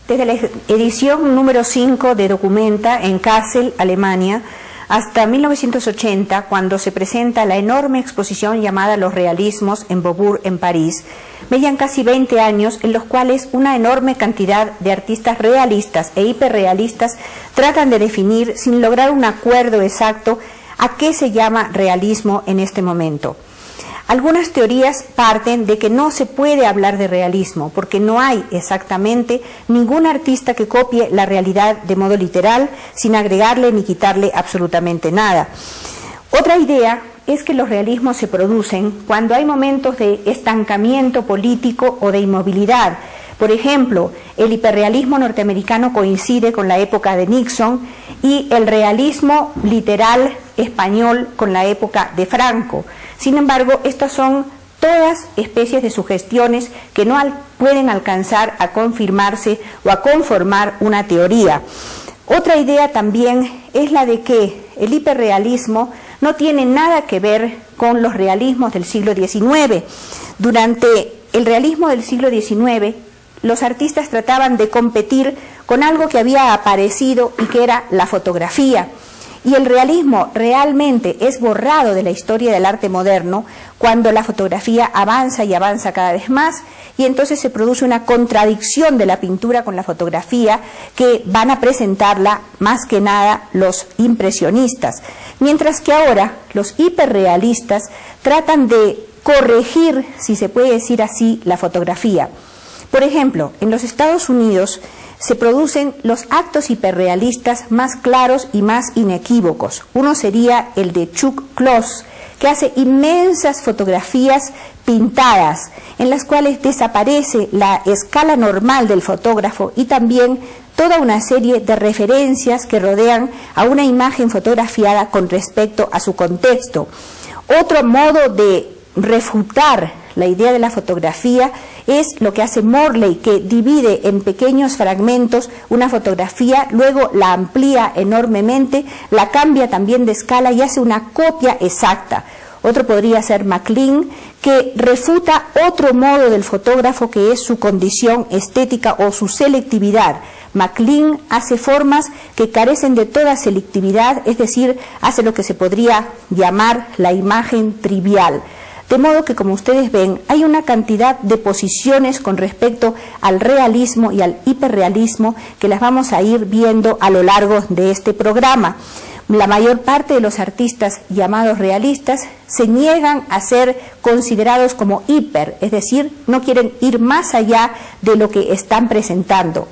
Desde la edición número 5 de Documenta en Kassel, Alemania, hasta 1980, cuando se presenta la enorme exposición llamada Los Realismos en Beaubourg, en París, veían casi 20 años en los cuales una enorme cantidad de artistas realistas e hiperrealistas tratan de definir, sin lograr un acuerdo exacto, a qué se llama realismo en este momento. Algunas teorías parten de que no se puede hablar de realismo, porque no hay exactamente ningún artista que copie la realidad de modo literal, sin agregarle ni quitarle absolutamente nada. Otra idea es que los realismos se producen cuando hay momentos de estancamiento político o de inmovilidad. Por ejemplo, el hiperrealismo norteamericano coincide con la época de Nixon y el realismo literal español con la época de Franco. Sin embargo, estas son todas especies de sugestiones que no pueden alcanzar a confirmarse o a conformar una teoría. Otra idea también es la de que el hiperrealismo no tiene nada que ver con los realismos del siglo XIX. Durante el realismo del siglo XIX, los artistas trataban de competir con algo que había aparecido y que era la fotografía. Y el realismo realmente es borrado de la historia del arte moderno cuando la fotografía avanza y avanza cada vez más, y entonces se produce una contradicción de la pintura con la fotografía que van a presentarla más que nada los impresionistas. Mientras que ahora los hiperrealistas tratan de corregir, si se puede decir así, la fotografía. Por ejemplo, en los Estados Unidos se producen los actos hiperrealistas más claros y más inequívocos. Uno sería el de Chuck Close, que hace inmensas fotografías pintadas, en las cuales desaparece la escala normal del fotógrafo y también toda una serie de referencias que rodean a una imagen fotografiada con respecto a su contexto. Otro modo de refutar la idea de la fotografía es lo que hace Morley, que divide en pequeños fragmentos una fotografía, luego la amplía enormemente, la cambia también de escala y hace una copia exacta. Otro podría ser MacLean, que refuta otro modo del fotógrafo que es su condición estética o su selectividad. MacLean hace formas que carecen de toda selectividad, es decir, hace lo que se podría llamar la imagen trivial. De modo que, como ustedes ven, hay una cantidad de posiciones con respecto al realismo y al hiperrealismo que las vamos a ir viendo a lo largo de este programa. La mayor parte de los artistas llamados realistas se niegan a ser considerados como hiper, es decir, no quieren ir más allá de lo que están presentando.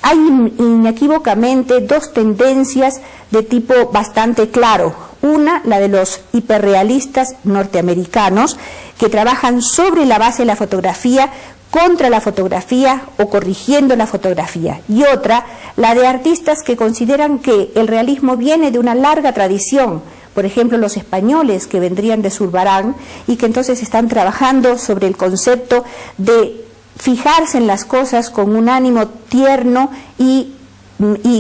Hay inequívocamente dos tendencias de tipo bastante claro. Una, la de los hiperrealistas norteamericanos, que trabajan sobre la base de la fotografía, contra la fotografía o corrigiendo la fotografía. Y otra, la de artistas que consideran que el realismo viene de una larga tradición. Por ejemplo, los españoles, que vendrían de Zurbarán y que entonces están trabajando sobre el concepto de fijarse en las cosas con un ánimo tierno y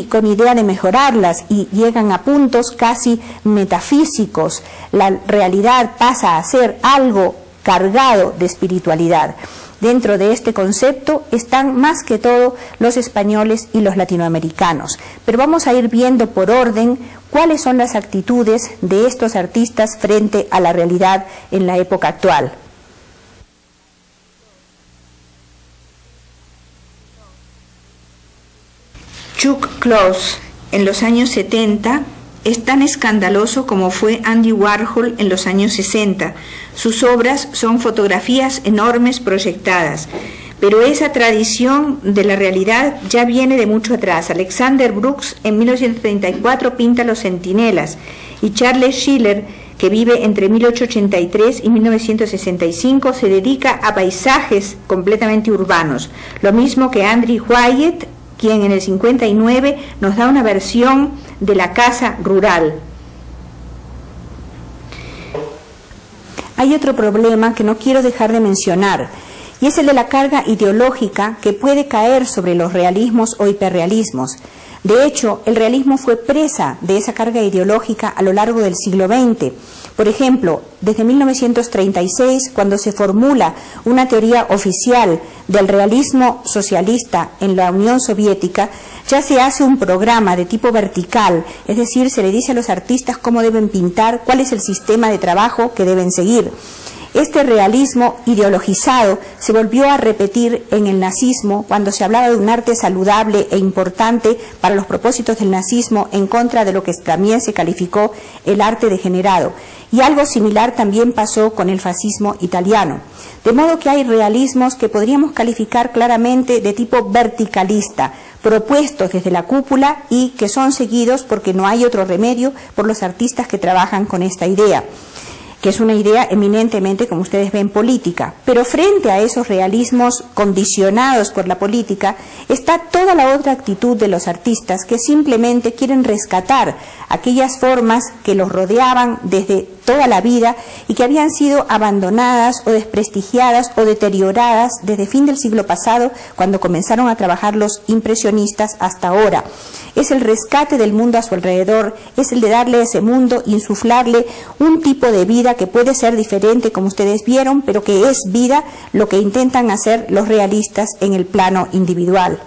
con idea de mejorarlas, y llegan a puntos casi metafísicos. La realidad pasa a ser algo cargado de espiritualidad. Dentro de este concepto están más que todo los españoles y los latinoamericanos. Pero vamos a ir viendo por orden cuáles son las actitudes de estos artistas frente a la realidad en la época actual. Chuck Close, en los años 70, es tan escandaloso como fue Andy Warhol en los años 60. Sus obras son fotografías enormes proyectadas, pero esa tradición de la realidad ya viene de mucho atrás. Alexander Brooks en 1934 pinta Los Centinelas, y Charles Schiller, que vive entre 1883 y 1965, se dedica a paisajes completamente urbanos, lo mismo que Andrew Wyatt, quien en el 59 nos da una versión de la casa rural. Hay otro problema que no quiero dejar de mencionar, y es el de la carga ideológica que puede caer sobre los realismos o hiperrealismos. De hecho, el realismo fue presa de esa carga ideológica a lo largo del siglo XX. Por ejemplo, desde 1936, cuando se formula una teoría oficial del realismo socialista en la Unión Soviética, ya se hace un programa de tipo vertical, es decir, se le dice a los artistas cómo deben pintar, cuál es el sistema de trabajo que deben seguir. Este realismo ideologizado se volvió a repetir en el nazismo cuando se hablaba de un arte saludable e importante para los propósitos del nazismo en contra de lo que también se calificó el arte degenerado. Y algo similar también pasó con el fascismo italiano. De modo que hay realismos que podríamos calificar claramente de tipo verticalista, propuestos desde la cúpula y que son seguidos porque no hay otro remedio por los artistas que trabajan con esta idea, que es una idea eminentemente, como ustedes ven, política. Pero frente a esos realismos condicionados por la política, está toda la otra actitud de los artistas que simplemente quieren rescatar aquellas formas que los rodeaban desde toda la vida y que habían sido abandonadas o desprestigiadas o deterioradas desde fin del siglo pasado, cuando comenzaron a trabajar los impresionistas, hasta ahora. Es el rescate del mundo a su alrededor, es el de darle a ese mundo, insuflarle un tipo de vida que puede ser diferente, como ustedes vieron, pero que es vida, lo que intentan hacer los realistas en el plano individual.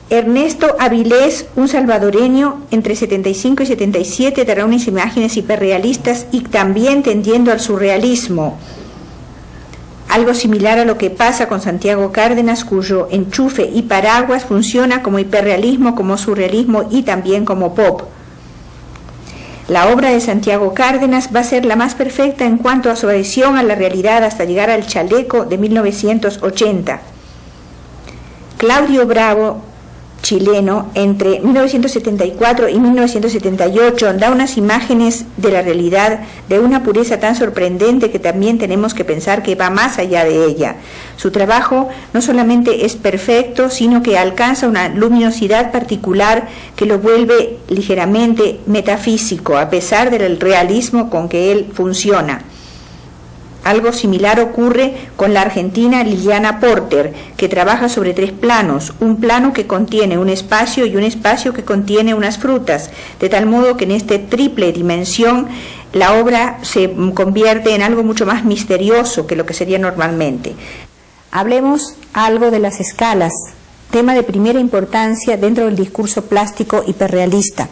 Ernesto Avilés, un salvadoreño, entre 75 y 77, dará unas imágenes hiperrealistas y también tendiendo al surrealismo. Algo similar a lo que pasa con Santiago Cárdenas, cuyo enchufe y paraguas funciona como hiperrealismo, como surrealismo y también como pop. La obra de Santiago Cárdenas va a ser la más perfecta en cuanto a su adhesión a la realidad hasta llegar al chaleco de 1980. Claudio Bravo, chileno, entre 1974 y 1978, da unas imágenes de la realidad de una pureza tan sorprendente que también tenemos que pensar que va más allá de ella. Su trabajo no solamente es perfecto, sino que alcanza una luminosidad particular que lo vuelve ligeramente metafísico, a pesar del realismo con que él funciona. Algo similar ocurre con la argentina Liliana Porter, que trabaja sobre 3 planos, un plano que contiene un espacio y un espacio que contiene unas frutas, de tal modo que en esta triple dimensión la obra se convierte en algo mucho más misterioso que lo que sería normalmente. Hablemos algo de las escalas, tema de primera importancia dentro del discurso plástico hiperrealista,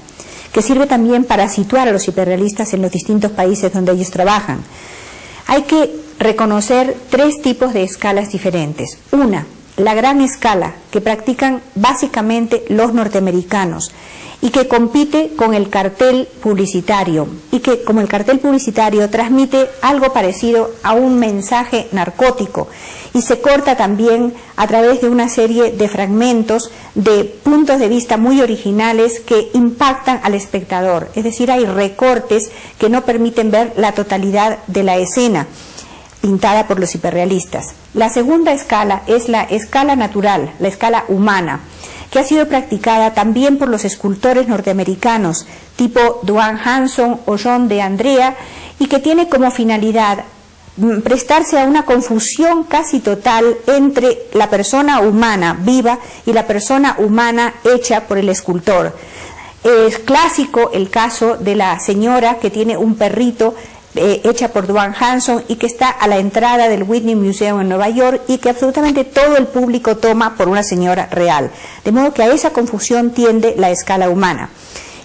que sirve también para situar a los hiperrealistas en los distintos países donde ellos trabajan. Hay que reconocer 3 tipos de escalas diferentes. Una, la gran escala, que practican básicamente los norteamericanos y que compite con el cartel publicitario y que, como el cartel publicitario, transmite algo parecido a un mensaje narcótico y se corta también a través de una serie de fragmentos de puntos de vista muy originales que impactan al espectador. Es decir, hay recortes que no permiten ver la totalidad de la escena pintada por los hiperrealistas. La segunda escala es la escala natural, la escala humana, que ha sido practicada también por los escultores norteamericanos tipo Duane Hanson o John de Andrea y que tiene como finalidad prestarse a una confusión casi total entre la persona humana viva y la persona humana hecha por el escultor. Es clásico el caso de la señora que tiene un perrito hecha por Duane Hanson y que está a la entrada del Whitney Museum en Nueva York y que absolutamente todo el público toma por una señora real. De modo que a esa confusión tiende la escala humana.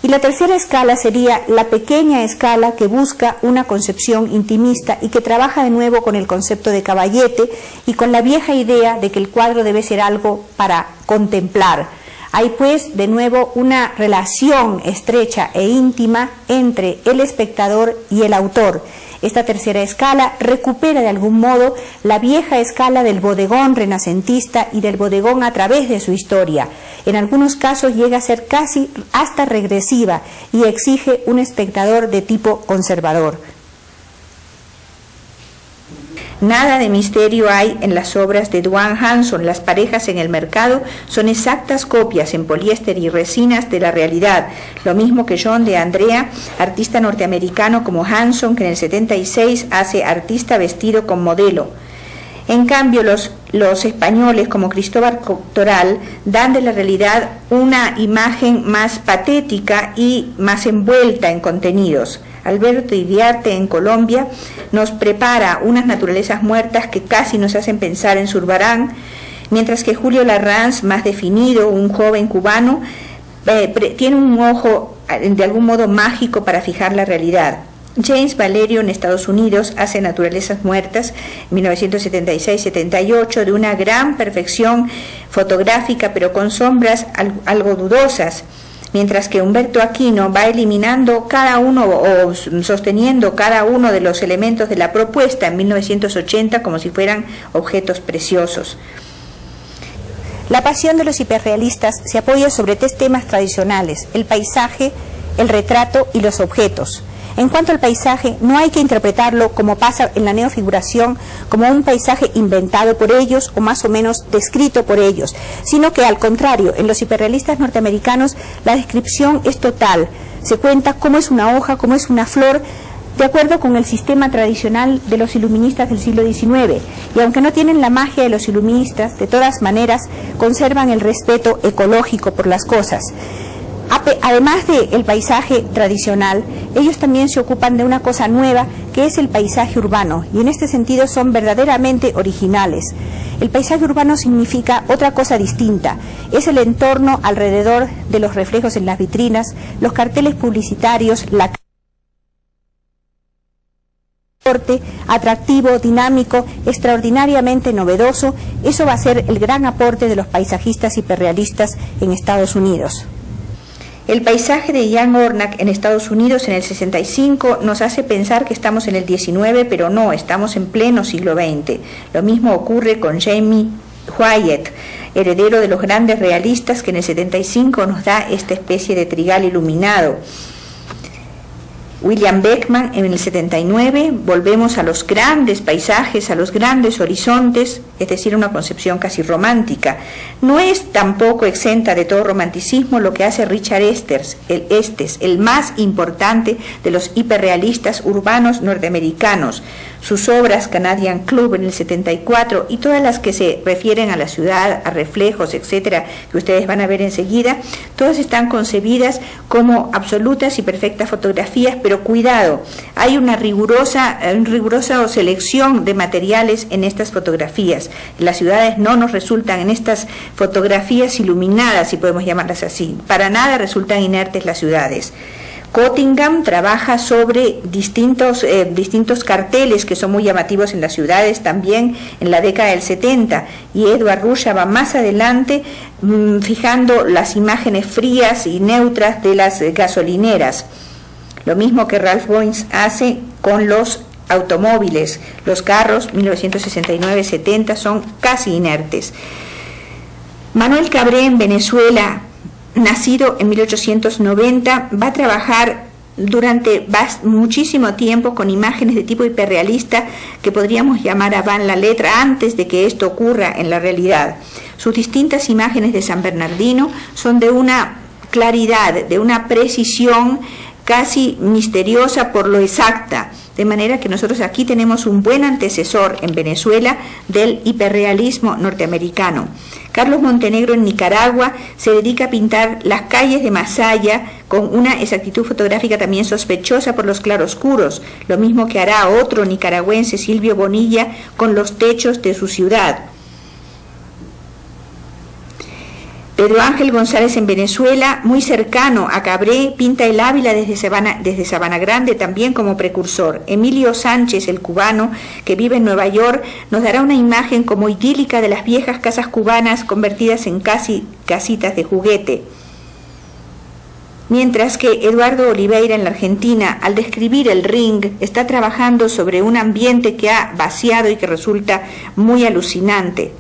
Y la tercera escala sería la pequeña escala que busca una concepción intimista y que trabaja de nuevo con el concepto de caballete y con la vieja idea de que el cuadro debe ser algo para contemplar. Hay pues de nuevo una relación estrecha e íntima entre el espectador y el autor. Esta tercera escala recupera de algún modo la vieja escala del bodegón renacentista y del bodegón a través de su historia. En algunos casos llega a ser casi hasta regresiva y exige un espectador de tipo conservador. Nada de misterio hay en las obras de Duane Hanson. Las parejas en el mercado son exactas copias en poliéster y resinas de la realidad. Lo mismo que John de Andrea, artista norteamericano como Hanson, que en el 76 hace artista vestido con modelo. En cambio, los españoles, como Cristóbal Toral, dan de la realidad una imagen más patética y más envuelta en contenidos. Alberto Iriarte, en Colombia, nos prepara unas naturalezas muertas que casi nos hacen pensar en Zurbarán, mientras que Julio Larranz, más definido, un joven cubano, tiene un ojo de algún modo mágico para fijar la realidad. James Valerio, en Estados Unidos, hace Naturalezas Muertas, en 1976-78, de una gran perfección fotográfica, pero con sombras algo dudosas, mientras que Humberto Aquino va eliminando cada uno o sosteniendo cada uno de los elementos de la propuesta en 1980 como si fueran objetos preciosos. La pasión de los hiperrealistas se apoya sobre tres temas tradicionales: el paisaje, el retrato y los objetos. En cuanto al paisaje, no hay que interpretarlo, como pasa en la neofiguración, como un paisaje inventado por ellos o más o menos descrito por ellos, sino que al contrario, en los hiperrealistas norteamericanos la descripción es total. Se cuenta cómo es una hoja, cómo es una flor, de acuerdo con el sistema tradicional de los iluministas del siglo XIX, y aunque no tienen la magia de los iluministas, de todas maneras conservan el respeto ecológico por las cosas. Además del paisaje tradicional, ellos también se ocupan de una cosa nueva, que es el paisaje urbano, y en este sentido son verdaderamente originales. El paisaje urbano significa otra cosa distinta, es el entorno alrededor de los reflejos en las vitrinas, los carteles publicitarios, la atractivo, dinámico, extraordinariamente novedoso. Eso va a ser el gran aporte de los paisajistas hiperrealistas en Estados Unidos. El paisaje de Jan Ornack en Estados Unidos en el 65 nos hace pensar que estamos en el 19, pero no, estamos en pleno siglo XX. Lo mismo ocurre con Jamie Wyatt, heredero de los grandes realistas, que en el 75 nos da esta especie de trigal iluminado. William Beckman en el 79, volvemos a los grandes paisajes, a los grandes horizontes, es decir, una concepción casi romántica. No es tampoco exenta de todo romanticismo lo que hace Richard Estes, el más importante de los hiperrealistas urbanos norteamericanos. Sus obras, Canadian Club en el 74, y todas las que se refieren a la ciudad, a reflejos, etcétera, que ustedes van a ver enseguida, todas están concebidas como absolutas y perfectas fotografías, pero cuidado, hay una rigurosa selección de materiales en estas fotografías. Las ciudades no nos resultan, en estas fotografías iluminadas, si podemos llamarlas así, para nada resultan inertes las ciudades. Cottingham trabaja sobre distintos carteles que son muy llamativos en las ciudades también en la década del 70, y Edward Ruscha va más adelante fijando las imágenes frías y neutras de las gasolineras. Lo mismo que Ralph Boynes hace con los automóviles. Los carros 1969-70 son casi inertes. Manuel Cabré, en Venezuela, nacido en 1890, va a trabajar durante muchísimo tiempo con imágenes de tipo hiperrealista que podríamos llamar avant la lettre, antes de que esto ocurra en la realidad. Sus distintas imágenes de San Bernardino son de una claridad, de una precisión casi misteriosa por lo exacta, de manera que nosotros aquí tenemos un buen antecesor en Venezuela del hiperrealismo norteamericano. Carlos Montenegro, en Nicaragua, se dedica a pintar las calles de Masaya con una exactitud fotográfica también sospechosa por los claroscuros, lo mismo que hará otro nicaragüense, Silvio Bonilla, con los techos de su ciudad. Pedro Ángel González, en Venezuela, muy cercano a Cabré, pinta el Ávila desde Sabana Grande, también como precursor. Emilio Sánchez, el cubano, que vive en Nueva York, nos dará una imagen como idílica de las viejas casas cubanas convertidas en casi casitas de juguete. Mientras que Eduardo Oliveira, en la Argentina, al describir el Ring, está trabajando sobre un ambiente que ha vaciado y que resulta muy alucinante.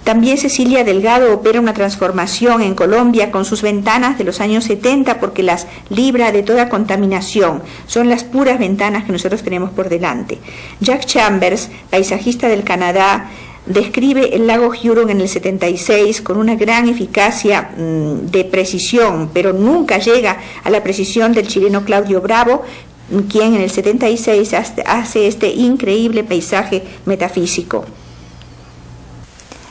También Cecilia Delgado opera una transformación en Colombia con sus ventanas de los años 70, porque las libra de toda contaminación. Son las puras ventanas que nosotros tenemos por delante. Jack Chambers, paisajista del Canadá, describe el lago Huron en el 76 con una gran eficacia de precisión, pero nunca llega a la precisión del chileno Claudio Bravo, quien en el 76 hace este increíble paisaje metafísico.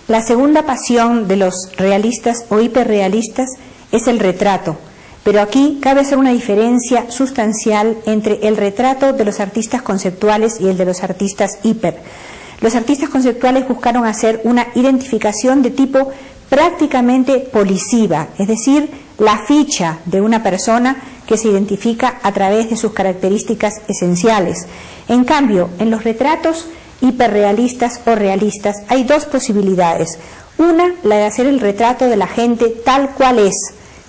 La segunda pasión de los realistas o hiperrealistas es el retrato, pero aquí cabe hacer una diferencia sustancial entre el retrato de los artistas conceptuales y el de los artistas hiper. Los artistas conceptuales buscaron hacer una identificación de tipo prácticamente polisiva, es decir, la ficha de una persona que se identifica a través de sus características esenciales. En cambio, en los retratos hiperrealistas o realistas hay dos posibilidades. Una, la de hacer el retrato de la gente tal cual es,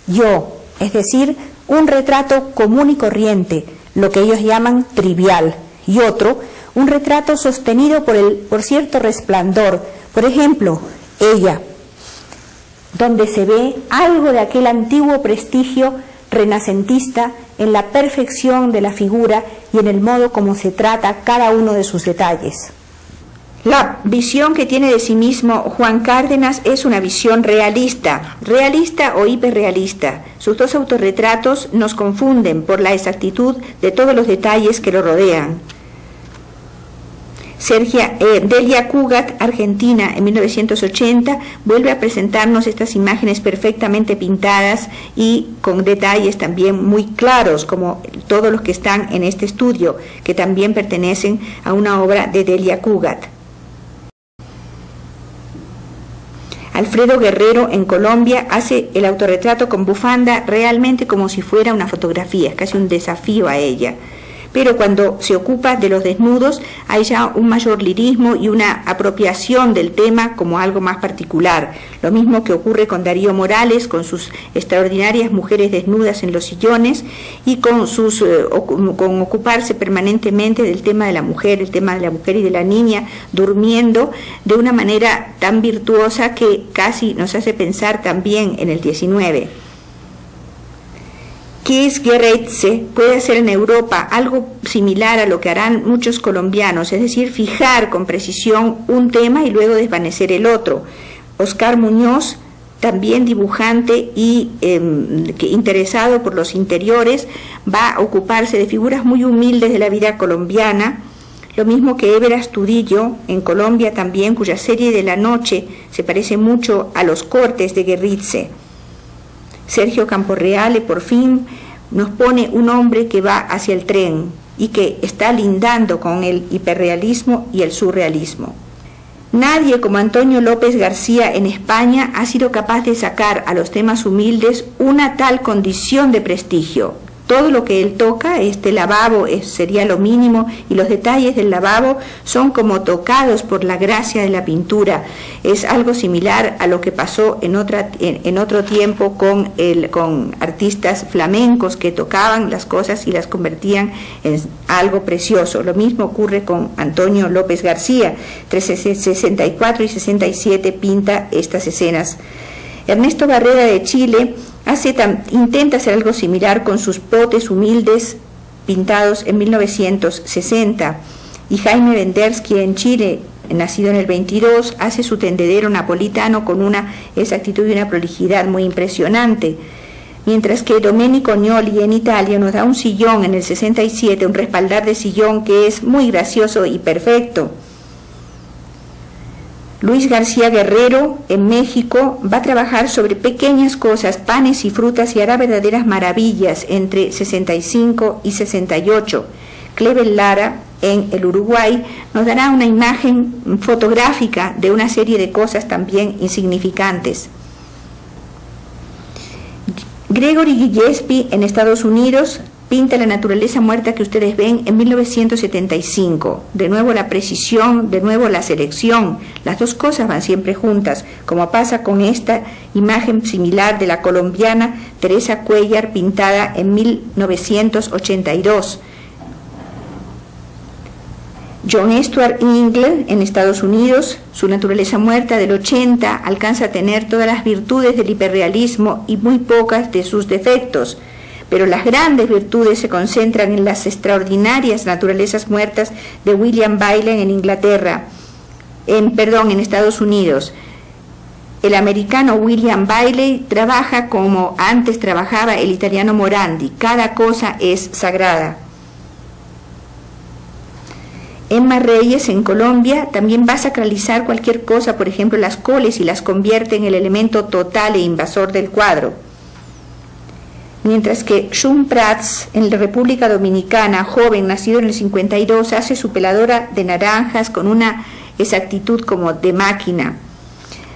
yo, es decir, un retrato común y corriente, lo que ellos llaman trivial, y otro, un retrato sostenido por cierto resplandor, por ejemplo, ella, donde se ve algo de aquel antiguo prestigio renacentista en la perfección de la figura y en el modo como se trata cada uno de sus detalles. La visión que tiene de sí mismo Juan Cárdenas es una visión realista, realista o hiperrealista. Sus dos autorretratos nos confunden por la exactitud de todos los detalles que lo rodean. Delia Cugat, Argentina, en 1980, vuelve a presentarnos estas imágenes perfectamente pintadas y con detalles también muy claros, como todos los que están en este estudio, que también pertenecen a una obra de Delia Cugat. Alfredo Guerrero, en Colombia, hace el autorretrato con bufanda realmente como si fuera una fotografía, es casi un desafío a ella. Pero cuando se ocupa de los desnudos hay ya un mayor lirismo y una apropiación del tema como algo más particular. Lo mismo que ocurre con Darío Morales, con sus extraordinarias mujeres desnudas en los sillones y con ocuparse permanentemente del tema de la mujer, el tema de la mujer y de la niña durmiendo de una manera tan virtuosa que casi nos hace pensar también en el 19. Kees Gerritsen puede hacer en Europa algo similar a lo que harán muchos colombianos, es decir, fijar con precisión un tema y luego desvanecer el otro. Oscar Muñoz, también dibujante y interesado por los interiores, va a ocuparse de figuras muy humildes de la vida colombiana, lo mismo que Ever Astudillo, en Colombia también, cuya serie de la noche se parece mucho a los cortes de Gerritsen. Sergio Camporreale, por fin, nos pone un hombre que va hacia el tren y que está lindando con el hiperrealismo y el surrealismo. Nadie como Antonio López García en España ha sido capaz de sacar a los temas humildes una tal condición de prestigio. Todo lo que él toca, este lavabo sería lo mínimo, y los detalles del lavabo son como tocados por la gracia de la pintura. Es algo similar a lo que pasó en otro tiempo con artistas flamencos que tocaban las cosas y las convertían en algo precioso. Lo mismo ocurre con Antonio López García. Entre 64 y 67 pinta estas escenas. Ernesto Barrera de Chile intenta hacer algo similar con sus potes humildes pintados en 1960, y Jaime Vendersky en Chile, nacido en el 22, hace su tendedero napolitano con una exactitud y una prolijidad muy impresionante, mientras que Domenico Agnoli en Italia nos da un sillón en el 67, un respaldar de sillón que es muy gracioso y perfecto. Luis García Guerrero, en México, va a trabajar sobre pequeñas cosas, panes y frutas, y hará verdaderas maravillas entre 65 y 68. Clevel Lara, en el Uruguay, nos dará una imagen fotográfica de una serie de cosas también insignificantes. Gregory Gillespie, en Estados Unidos, pinta la naturaleza muerta que ustedes ven en 1975. De nuevo la precisión, de nuevo la selección. Las dos cosas van siempre juntas, como pasa con esta imagen similar de la colombiana Teresa Cuellar, pintada en 1982. John Stuart Ingle, en Estados Unidos, su naturaleza muerta del 80 alcanza a tener todas las virtudes del hiperrealismo y muy pocas de sus defectos. Pero las grandes virtudes se concentran en las extraordinarias naturalezas muertas de William Bailey en en Estados Unidos. El americano William Bailey trabaja como antes trabajaba el italiano Morandi. Cada cosa es sagrada. Emma Reyes, en Colombia, también va a sacralizar cualquier cosa, por ejemplo las coles, y las convierte en el elemento total e invasor del cuadro. Mientras que Shun Prats, en la República Dominicana, joven, nacido en el 52, hace su peladora de naranjas con una exactitud como de máquina.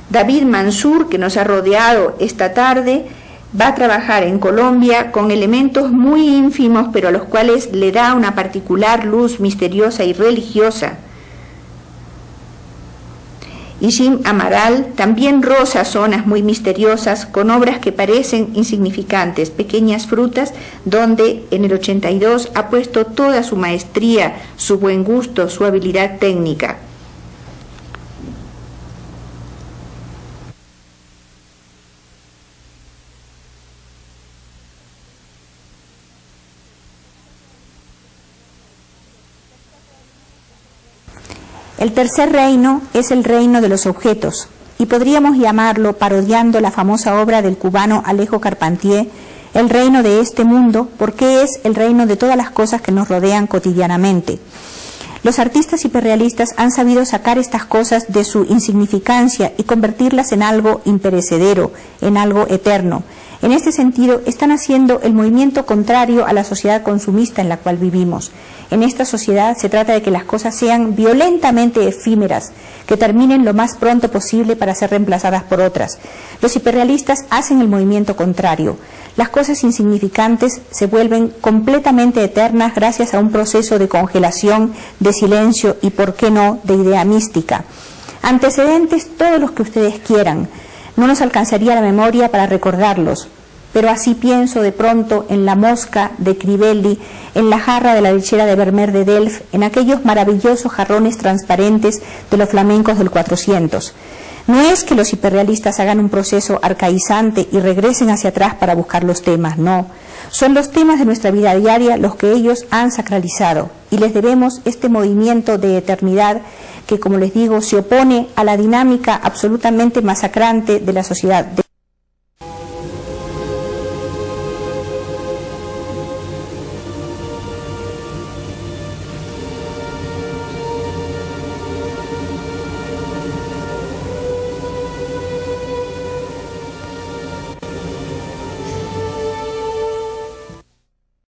David Mansur, que nos ha rodeado esta tarde, va a trabajar en Colombia con elementos muy ínfimos, pero a los cuales le da una particular luz misteriosa y religiosa. Y Jim Amaral también roza zonas muy misteriosas con obras que parecen insignificantes, pequeñas frutas, donde en el 82 ha puesto toda su maestría, su buen gusto, su habilidad técnica. El tercer reino es el reino de los objetos, y podríamos llamarlo, parodiando la famosa obra del cubano Alejo Carpentier, el reino de este mundo, porque es el reino de todas las cosas que nos rodean cotidianamente. Los artistas hiperrealistas han sabido sacar estas cosas de su insignificancia y convertirlas en algo imperecedero, en algo eterno. En este sentido, están haciendo el movimiento contrario a la sociedad consumista en la cual vivimos. En esta sociedad se trata de que las cosas sean violentamente efímeras, que terminen lo más pronto posible para ser reemplazadas por otras. Los hiperrealistas hacen el movimiento contrario. Las cosas insignificantes se vuelven completamente eternas gracias a un proceso de congelación, de silencio y, por qué no, de idea mística. Antecedentes todos los que ustedes quieran. No nos alcanzaría la memoria para recordarlos, pero así pienso de pronto en La Mosca de Crivelli, en La jarra de la lechera de Vermeer de Delft, en aquellos maravillosos jarrones transparentes de los flamencos del 400. No es que los hiperrealistas hagan un proceso arcaizante y regresen hacia atrás para buscar los temas, no. Son los temas de nuestra vida diaria los que ellos han sacralizado, y les debemos este movimiento de eternidad que, como les digo, se opone a la dinámica absolutamente masacrante de la sociedad.